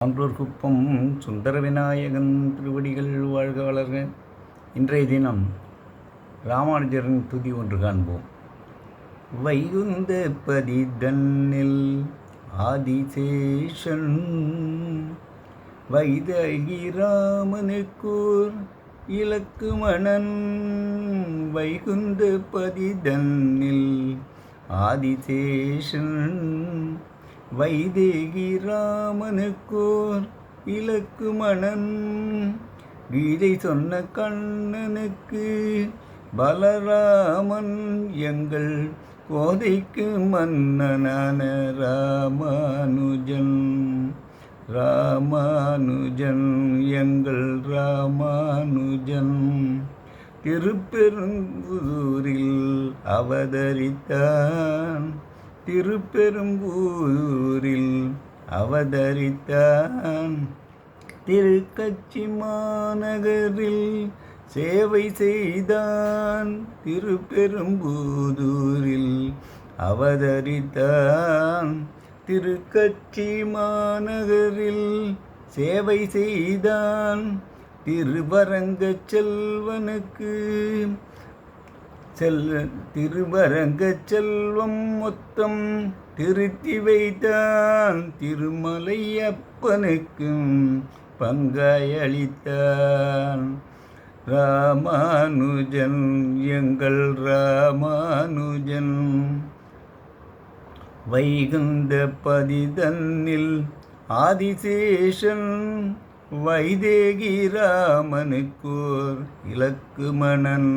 ஆன்றோர் குப்பம் சுந்தர விநாயகன் திருவடிகள் வாழ்க வளர்க. இன்றைய தினம் ராமானுஜரின் துதி ஒன்று காண்போம். வைகுந்த பதிதன்னில் ஆதிசேஷன் வைதகி ராமனுக்கூர் இலக்குமணன். வைகுந்த பதிதன்னில் ஆதிசேஷன் வைதேகி ராமனுக்கோர் இலக்குமணன். கீதை சொன்ன கண்ணனுக்கு பலராமன் எங்கள் கோதைக்கு மன்னனான ராமானுஜன். ராமானுஜன் எங்கள் ராமானுஜன் திருப்பெரும்புதூரில் அவதரித்தான். திருப்பெரும்பூரில் அவதரித்தான். திருக்கச்சி மாநகரில் சேவை செய்தான். திருப்பெரும்பூதூரில் அவதரித்தான். திருக்கச்சி மாநகரில் சேவை செய்தான். திருவரங்க செல்வனுக்கு திருவரங்க செல்வம் மொத்தம் திருத்தி வைத்தான். திருமலை அப்பனுக்கும் பங்காயளித்தான். ராமானுஜன் எங்கள் ராமானுஜன் வைகுந்த பதிதன்னில் ஆதிசேஷன் வைதேகி ராமனுக்கோர் இலக்குமணன்.